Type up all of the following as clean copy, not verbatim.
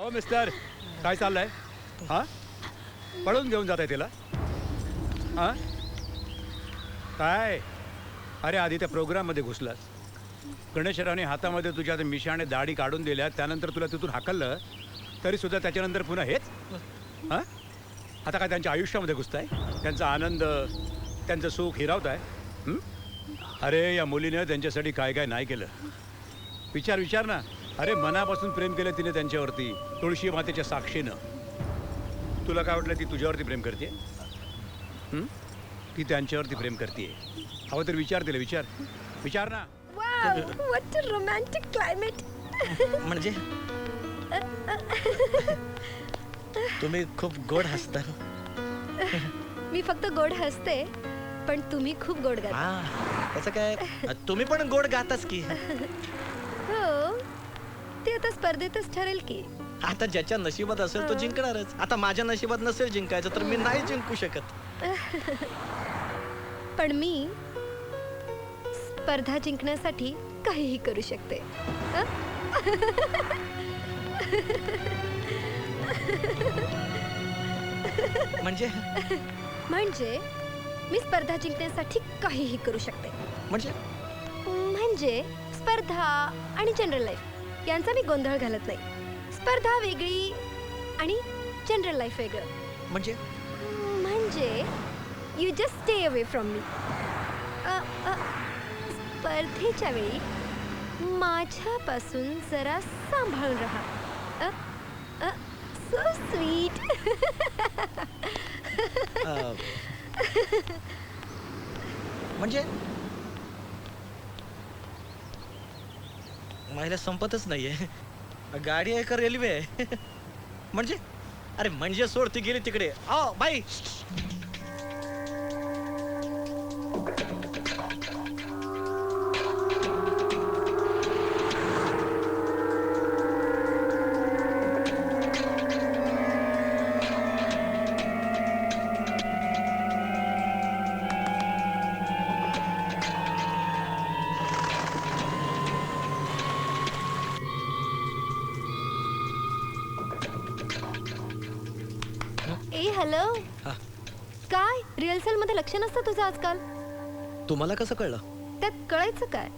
हो मिस्टर, काय चाललंय? हा, पळून घेऊन जात आहे तिला? हा, काय? अरे आधी त्या प्रोग्राममध्ये घुसलास. गणेशरावने हातामध्ये तुझ्या त्या मिशाने दाढी काढून दिल्या, त्यानंतर तुला तिथून हाकललं, तरी सुद्धा त्याच्यानंतर पुन्हा हेच. हां, आता काय त्यांच्या आयुष्यामध्ये घुसताय? त्यांचा आनंद, त्यांचं सुख हिरावताय? अरे या मुलीनं त्यांच्यासाठी काय काय नाही केलं. विचार ना. अरे मनापासून प्रेम केलं तिने त्यांच्यावरती, तुळशी मातेच्या साक्षीनं. तुला काय वाटलं ती तुझ्यावरती प्रेम करते? ती त्यांच्यावरती प्रेम करते. हवं तर विचार तिला, विचार ना. Wow, what a romantic climate. म्हणजे तुम्ही खूप गोड हसता. मी फक्त गोड हसते, पण तुम्ही खूप गोड गाता. त्याचं काय, तुम्ही पण गोड गाताच की. हो, ते आता स्पर्धेतच ठरेल की. आता ज्याच्या नशिबात असेल तो जिंकणारच. आता माझ्या नशिबात नसेल जिंकायचं तर मी नाही जिंकू शकत. पण मी स्पर्धा जिंकण्यासाठी काहीही करू शकते. म्हणजे म्हणजे मी स्पर्धा जिंकण्यासाठी काहीही करू शकते. म्हणजे स्पर्धा आणि जनरल लाईफ यांचा मी गोंधळ घालत नाही. स्पर्धा वेगळी आणि जनरल लाईफ वेगळं. म्हणजे you just stay away from me. स्पर्धेच्या वेळी माझ्यापासून जरा सांभाळून राहा. So sweet. म्हणजे महिला संपतच नाहीये. गाडी आहे का रेल्वे आहे? म्हणजे अरे म्हणजे सोड, ती गेली तिकडे. बाई, हॅलो. हा. काय रिहर्सल मध्ये लक्ष नसतं तुझं आजकाल? तुम्हाला कसं कळलं? त्यात कळायचं काय?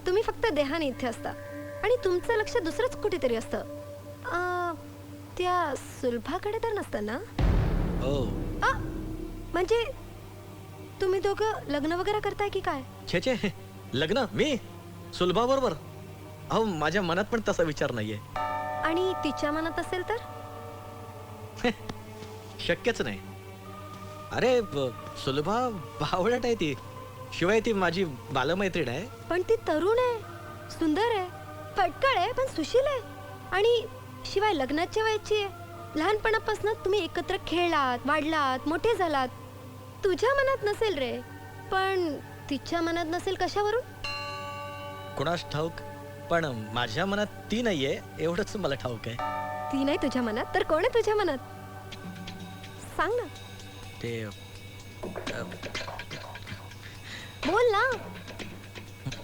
तुम्ही फक्त देहाने इथे असता आणि तुमचं लक्ष दुसरंच कुठेतरी असतं. त्या सुलभाकडे तर नसतं ना? हो. म्हणजे तुम्ही दोघं लग्न वगैरे करताय की काय? छे, लग्न मी सुलभा बरोबर? अहो माझ्या मनात पण तसा विचार नाहीये. आणि तिच्या मनात असेल तर? शक्यच नाही. अरे सुलभा बावळट आहे ती. शिवाय ती माझी बालमैत्रीण आहे. पण ती तरुण आहे, सुंदर आहे, फटकळ आहे, पण सुशील आहे. आणि शिवाय लग्नाच्या वयाची आहे. लहानपणापासून तुम्ही एकत्र खेळलात, वाढलात, मोठे झालात. तुझ्या मनात नसेल रे, पण तिच्या मनात नसेल कशावरून? कुणास ठाऊक, पण माझ्या मनात ती नाहीये एवढंच मला ठाऊक आहे. ती नाही तुझ्या मनात तर कोण आहे तुझ्या मनात? सांग ना. ते बोल ना,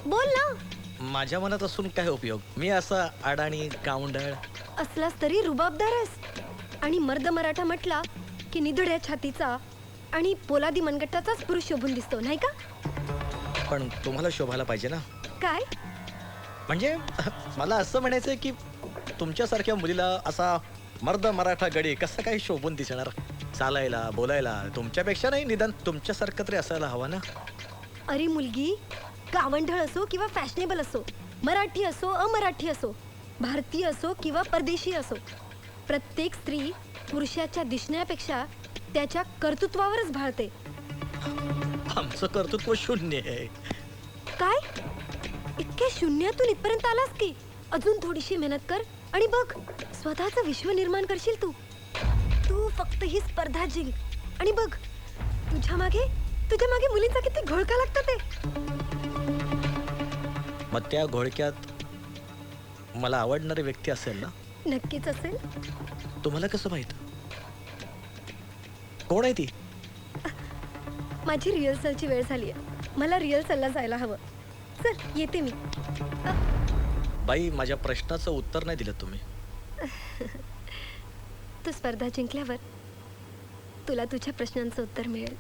बोल ना. माझ्या मनात असून काय उपयोग? मी असा अडाणी गावंढळ असलास तरी रुबाबदार आहेस. आणि मर्द मराठा म्हटला की निधड्या छातीचा आणि पोलादी मनगटाचाच पुरुष शोभून दिसतो, नाही का? पण तुम्हाला शोभायला पाहिजे ना. काय म्हणजे मला असं म्हणायचंय की तुमच्यासारख्या मुलीला असा मर्द मराठा गडी कसं काही शोभून दिसणार? चालायला, बोलायला तुमच्यापेक्षा नाही, निदान तुमच्यासारखं तरी असायला हवं ना. अरे मुलगी, गावंढळ असो किंवा फॅशनेबल असो, मराठी असो अमराठी असो, भारतीय असो किंवा परदेशी असो, प्रत्येक स्त्री पुरुषाच्या दिसण्यापेक्षा त्याच्या कर्तृत्वावरच भाळते. आमचं कर्तृत्व शून्य आहे. काय? इतक्या शून्यातून इथपर्यंत आलास की? अजून थोडीशी मेहनत कर आणि बघ, स्वतःचं विश्व निर्माण करशील तू. तू फक्त ही स्पर्धा जिंक आणि बघ, तुझ्या मागे मुलींचा किती घोळका लागतो ते. मग त्या घोळक्यात मला आवडणारी व्यक्ती असेल ना? नक्कीच असेल. तुम्हाला कसं माहित? कोण आहे ती? माझी रिहर्सलची वेळ झाली आहे. मला रिहर्सलला जायला हवं. चल येते मी. बाई, माझ्या प्रश्नाचं उत्तर नाही दिलं तुम्ही. तू स्पर्धा जिंकल्यावर तुला तुझ्या प्रश्नांचं उत्तर मिळेल.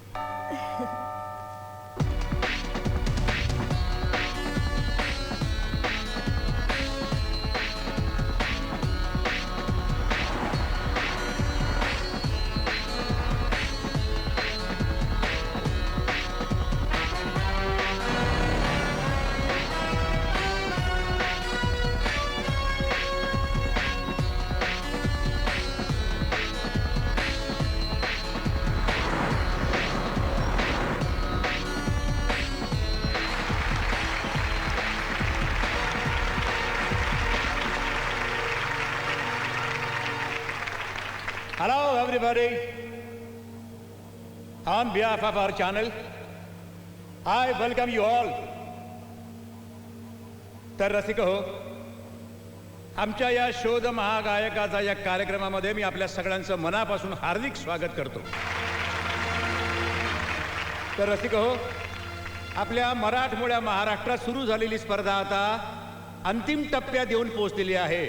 Hello, everybody. On behalf of our channel, I welcome you all. तर रसिक हो, आमच्या या शोध महागायकाचा या कार्यक्रमामध्ये मी आपल्या सगळ्यांचं मनापासून हार्दिक स्वागत करतो. तर रसिक हो, आपल्या मराठमोळ्या महाराष्ट्रात सुरू झालेली स्पर्धा आता अंतिम टप्प्यात येऊन पोहोचलेली आहे.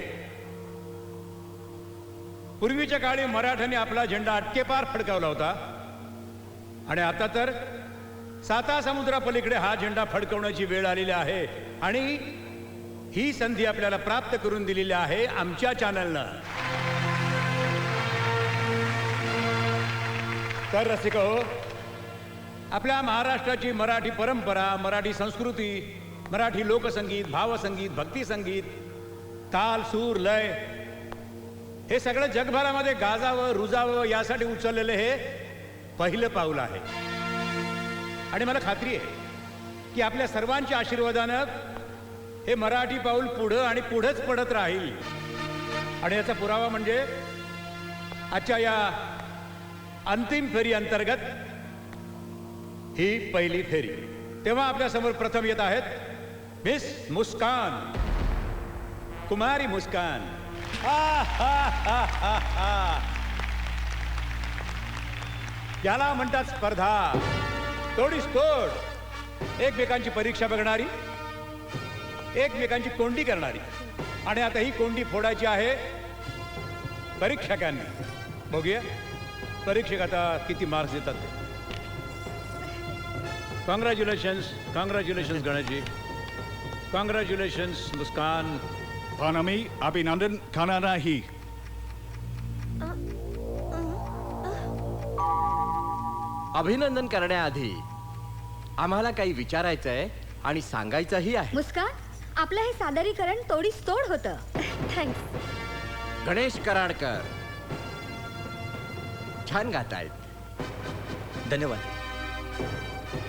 पूर्वीच्या काळी मराठ्यांनी आपला झेंडा अटकेपार फडकावला होता आणि आता तर 7 समुद्रापलीकडे हा झेंडा फडकवण्याची वेळ आलेली आहे आणि ही संधी आपल्याला प्राप्त करून दिलेली आहे आमच्या चॅनलनं. तर रसिक हो, आपल्या महाराष्ट्राची मराठी परंपरा, मराठी संस्कृती, मराठी लोकसंगीत, भावसंगीत, भक्तिसंगीत, ताल, सूर, लय हे सगळं जगभरामध्ये गाजावं, रुजावं यासाठी उचललेलं हे पहिलं पाऊल आहे. आणि मला खात्री आहे की आपल्या सर्वांच्या आशीर्वादानं हे मराठी पाऊल पुढं आणि पुढंच पडत राहील. आणि याचा पुरावा म्हणजे आजच्या या अंतिम फेरी अंतर्गत ही पहिली फेरी. तेव्हा आपल्या समोर प्रथम येत आहेत मिस मुस्कान, कुमारी मुस्कान. याला म्हणतात स्पर्धा, तोडीस तोड, एकमेकांची परीक्षा बघणारी, एकमेकांची कोंडी करणारी. आणि आता ही कोंडी फोडायची आहे परीक्षकांनी. बघूया परीक्षक आता किती मार्क्स देतात ते. कॉंग्रॅच्युलेशन्स, कॉंग्रॅच्युलेशन्स गणेशजी, कॉंग्रॅच्युलेशन्स मुस्कान. पानामी अभिनंदन करणार नाही. अभिनंदन करण्याआधी आम्हाला काही विचारायचंय आणि सांगायचंही आहे. मुस्कान, आपलं हे सादरीकरण तोडीस तोड होतं. थँक्स. गणेश कराडकर छान गातायत. धन्यवाद.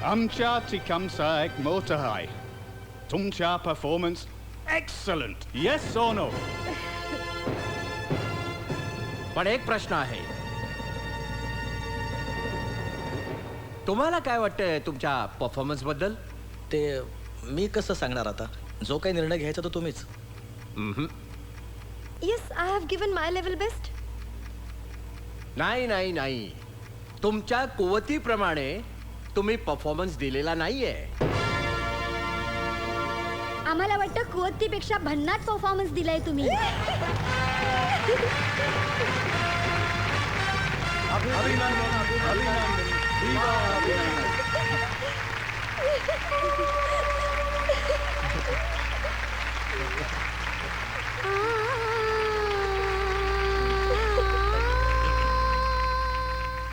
आमच्या चिकामचा एक मोठा आहे. तुमच्या परफॉर्मन्स एक्सलंट. येस और नो? पण एक प्रश्न आहे, तुम्हाला काय वाटतंय तुमच्या परफॉर्मन्स बद्दल? ते मी कसं सांगणार आता? जो काही निर्णय घ्यायचा तो तुम्हीच. Yes, I have given my level best. नाही नाही नाही, तुमच्या कुवतीप्रमाणे तुम्ही परफॉर्मन्स दिलेला नाहीये. आम्हाला वाटतं कुवतीपेक्षा भन्नाट परफॉर्मन्स दिलाय तुम्ही.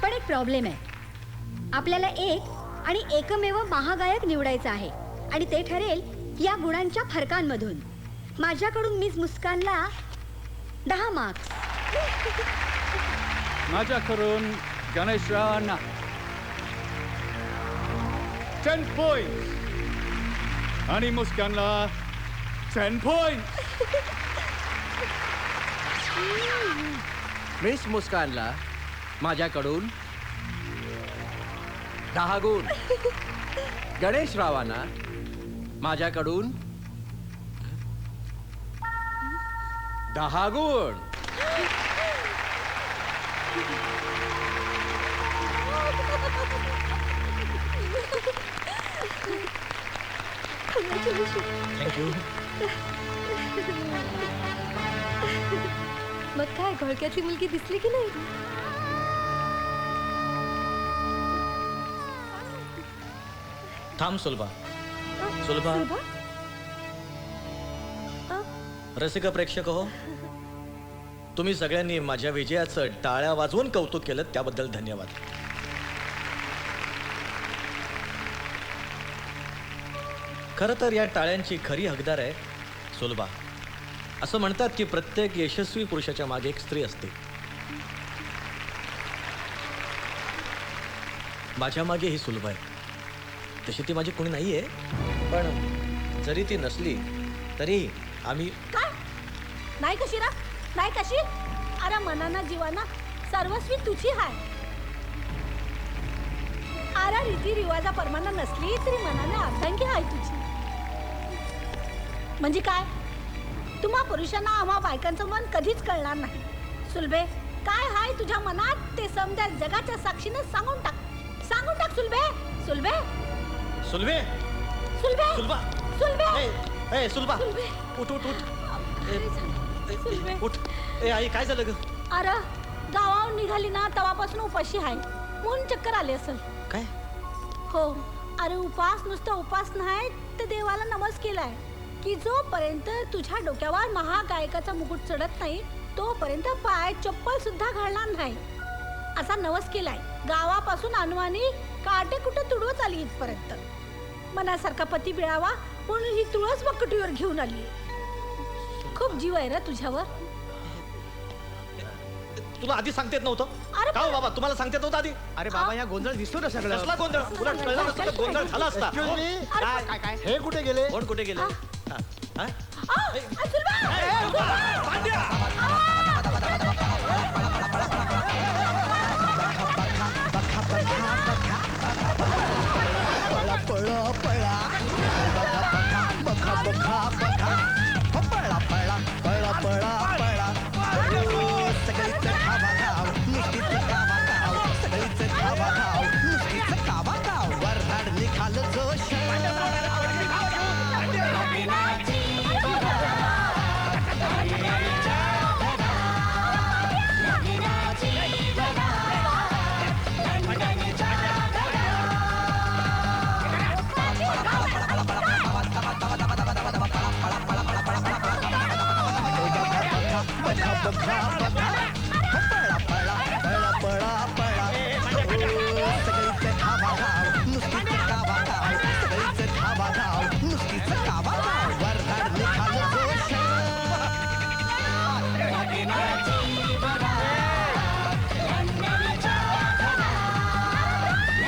पण एक प्रॉब्लेम आहे. आपल्याला एक आणि एकमेव महागायक निवडायचा आहे आणि ते ठरेल या गुणांच्या फरकांमधून. माझ्याकडून मिस मुस्कानला 10 मार्क्स. माझ्याकडून गणेशरावांना 10 पॉइंट्स आणि मुस्कानला 10 पॉइंट्स. मिस मुस्कानला माझ्याकडून 10 गुण. गणेश रावांना माझ्याकडून 10 गुण. थँक्यू. मग काय घोळक्यातली मुलगी दिसली की नाही? थांब सुलभा. सुलभा. रसिक प्रेक्षक हो, तुम्ही सगळ्यांनी माझ्या विजयाचं टाळ्या वाजवून कौतुक केलं त्याबद्दल धन्यवाद. खरं तर या टाळ्यांची खरी हकदार आहे सुलभा. असं म्हणतात की प्रत्येक यशस्वी पुरुषाच्या मागे एक स्त्री असते. माझ्या मागे ही सुलभा आहे. तशी ती माझी कोणी नाहीये, पण जरी ती नसली तरी आम्ही काय नाही कशी रा नाही कशी. अरे मनाना जीवाना सर्वस्वी तुझी हाय. अरे रीती रिवाजा परमाना नसली तरी मनाने अर्धांगी हाय तुझी. म्हणजे काय तुम्हा पुरुषांना आम्हा बायकांचं मन कधीच कळणार नाही. सुलभे काय हाय तुझ्या मनात ते समजा जगाच्या साक्षीने सांगून टाक. सांगून टाक सुलभे. सुलभे सुलभे सुलभे सुलभा. सुलभे ए सुलभा, सुलभे. उठ उठ उठ. सुलभे. उठ. ए आई काय झालं ग? अरे गावावर निघाली ना तेव्हापासून उपाशी आहे म्हणून चक्कर आले असेल. काय? हो. अरे उपास नुसता उपास नाही तर देवाला नमस केलाय की जोपर्यंत तुझ्या डोक्यावर महागायकाचा मुकुट चढत नाही तोपर्यंत पाय चप्पल सुद्धा घालणार नाही असा नवस केलाय. गावापासून अनुवानी काटे कुठे तुडवत आली इथपर्यंत. मनासारखा पती मिळावा म्हणून ही तुळस वकटीवर घेऊन आली. खूप जीव आहे रे तुझ्यावर. तुला आधी सांगता येत नव्हतं? अरे का हो बाबा, तुम्हाला सांगता येत नव्हतं आधी? अरे बाबा या गोंधळ दिसतो ना सगळं. कसला गोंधळ? उलट कळलं नसतं तर गोंधळ झाला असता. काय काय काय हे कुठे गेले? कोण कुठे गेले? हा? हा? पळा पळा पळा बघा बघा बघा पळा पळा पळा पळा पळा सगळीच खावा गाव नुसतीच खावा गाव सगळीच खावा गाव नुसतीच खावा गाव वरनाड निघाल जोश बघा बघा बघा पळा पळा पळा पळा पळा सगळीच खावा गाव नुसतीच खावा गाव सगळीच खावा गाव नुसतीच खावा गाव वरनाड निघाल जोश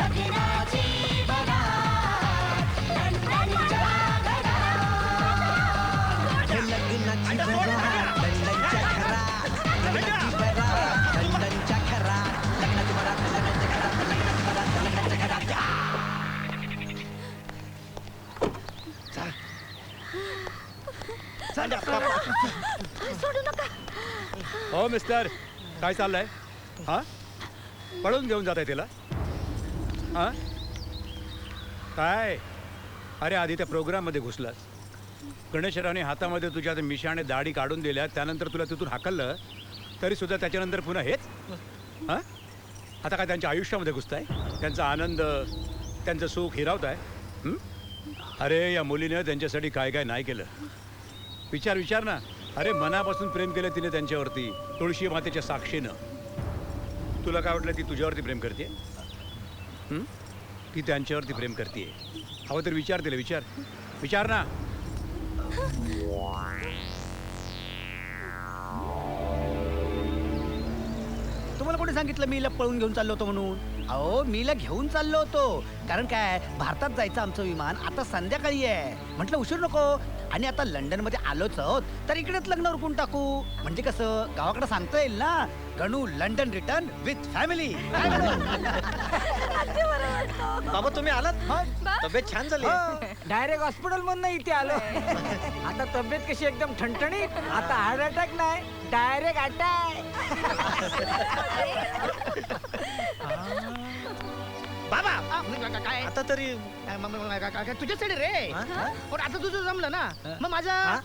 लग्नाची बरात लंडनच्या घरात लग्नाची बरात लंडनच्या घरात लग्नाची बरात लंडनच्या घरात लग्नाची बरात लंडनच्या घरात. सोडू नका. हो मिस्टर, काय चाललंय? हा, पळून घेऊन जात आहे तिला? हा, काय? अरे आधी त्या प्रोग्राममध्ये घुसलास. गणेशरावने हातामध्ये तुझ्या मिशाने दाढी काढून दिल्या, त्यानंतर तुला तिथून हाकललं तरी सुद्धा त्याच्यानंतर पुन्हा हेच? हां, आता काय त्यांच्या आयुष्यामध्ये घुसताय? त्यांचा आनंद, त्यांचं सुख हिरावताय? अरे या मुलीने त्यांच्यासाठी काय काय नाही केलं. विचार विचार ना. अरे मनापासून प्रेम केलं तिने त्यांच्यावरती, तुळशी मातेच्या साक्षीनं. तुला काय वाटलं ती तुझ्यावरती प्रेम करते? ती त्यांच्यावरती प्रेम करते. हवं तर विचार तिला, विचार विचार ना. तुम्हाला कोणी सांगितलं मीला पळून घेऊन चाललो होतो म्हणून? अहो मीला घेऊन चाललो होतो कारण काय भारतात जायचं आमचं विमान आता संध्याकाळी आहे. म्हटलं उशीर नको. आणि आता लंडन मध्ये आलोच आहोत तर इकडेच लग्न उरकून टाकू. म्हणजे कसं गावाकडे सांगता येईल ना, Ganu London return with family. बाबा तुम्ही आलात? तब्येत छान झाली. डायरेक्ट हॉस्पिटल मधून इथे आलो. आता तब्येत कशी एकदम ठणठणीत. आता हार्ट अटॅक नाही, डायरेक्ट अटॅक. बाबा काय आता तरी तुझ्यासाठी रे हा? पण आता तुझं जमलं ना मग माझा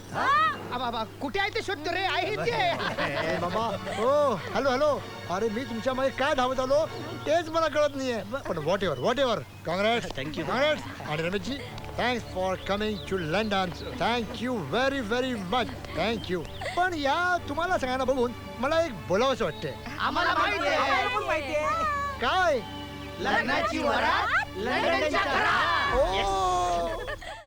बाबा कुठे आहे ते शोधतो रे आहे ए बाबा हो हॅलो हॅलो अरे मी तुमच्या मागे काय धावत आलो तेच मला कळत नाहीये पण whatever congress Thank you. Congress आणि Rameshji thanks for coming to London thank you very much thank you पण या तुम्हाला सगळ्यांना बघून मला एक बोलावंसं वाटतंय आम्हाला माहिती आहे काय लग्नाची वरात लंडनच्या घरात. ओ